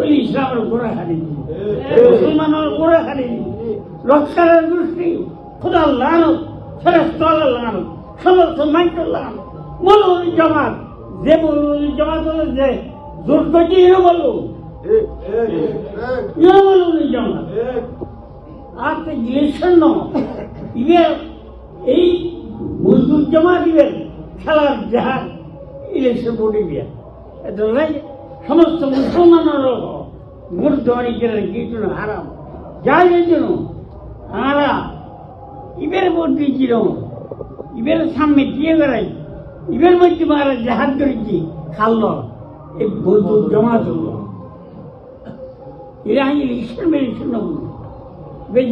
তৈরি ইসলামের গোড়া হারিয়ে মুসলমানের গোড়া হারিয়ে রক্ষার দৃষ্টি খোদার লানত ফেরেশতার লানত সমস্ত মানুষের লানত মৌলভী জামাত যে মৌলভী জামাত হলো যে জোর করছে বলো মৌলভী জামাত আর তো ইলেকশন নয় এই মজদুর জমা দিবেন খেলার জাহাজ ইলেকশন বোর্ডে দিয়ে এটা সমস্ত মুসলমানেরও ভোট দেওয়ার কিছু হারাম যার জন্য আমরা ইবের ভোট দিয়েছিল ইবের সামনে দিয়ে বেড়াই ইবের মধ্যে আমরা জাহাজ করেছি খাল এই মজদুর জমা তুলল এরা ইলেকশন মেরেছিল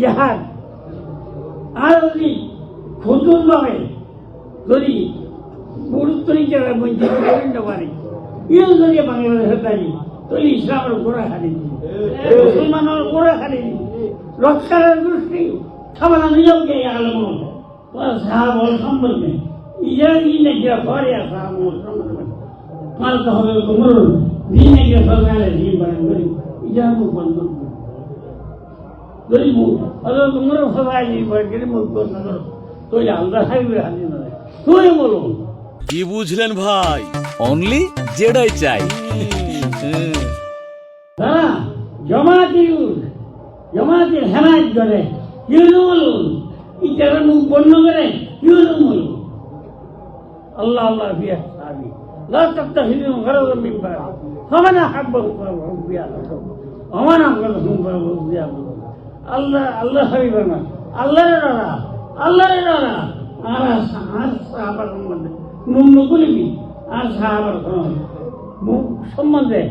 জাহাজ আর যদি খোঁজুন ভাবে যদি গুরুত্ব নিতে পারে ইউ যদি বাংলাদেশের দাঁড়ি তৈরি ইসলামের গোড়া হারিয়ে মুসলমানের গোড়া হারিয়ে রক্ষার দৃষ্টি খাবার নিয়মকে আলম সাহাবল সম্পর্কে ইজরা দিন নাকি ঘরে সাহাবল সম্পর্কে মানতে হবে তোমার দিন নাকি সরকারে দিন পালন করি ইজরা মুখ বন্ধ যদি মুখ হলো তোমার সবাই করে মুখ বন্ধ করো তুই আলাদা থাকবে হাজির নয় তুই বলো কি বুঝলেন ভাই অনলি যেটাই চাই দাদা জমাতের হেমায়ত করে ইউনো বলুন ইটারা মুখ বন্ধ করে ইউনো বলুন আল্লাহ আল্লাহ বিয়া সাহাবি লা তাত্তাহিদু গারাদাম মিন বা'দ ফামান আহাব্বাহু ফাহুয়া বিয়াহু ওমান আহাব্বাহু ফাহুয়া বিয়াহু আল্লাহ আল্লাহ হাবিবের না আল্লাহর ডরা আর সাহাবার সম্বন্ধে মুখ বলিবি আর সাহাবার মুখ সম্বন্ধে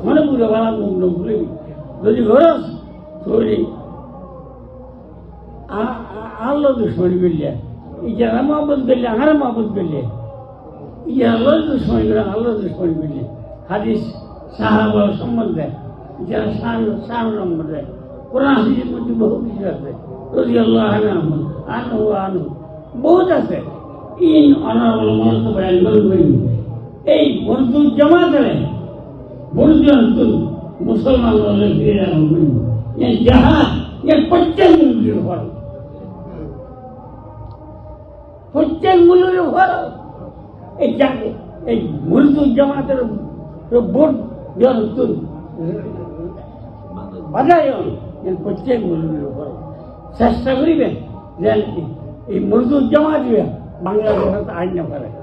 মনে বুঝে বলা মুখ বলিবি যদি ঘরস তৈরি আল্লাহ দুশ্মনী করলে ইজারা মহব্বত করলে আমার মহব্বত করলে ইজা আল্লাহ দুশ্মনী করে আল্লাহ দুশ্মনী করলে হাদিস সাহাবার সম্বন্ধে যারা শান সম্বন্ধে কোরআন হাদিসের মধ্যে বহু কিছু আছে রাদিয়াল্লাহু আনহু বহুত আছে ইন অনারবল মনত বয়ান করি এই বন্ধু জমা করে বন্ধু মুসলমান বলে ফিরে করি এই জাহাজ এর প্রত্যেক মূল্যের উপর এই এই বন্ধু জমাতের ভোট বাজায় এর প্রত্যেক মূল্যের উপর চেষ্টা করিবেন যে এই মজদুর জমা দিবে বাংলাদেশের আইন না পারে।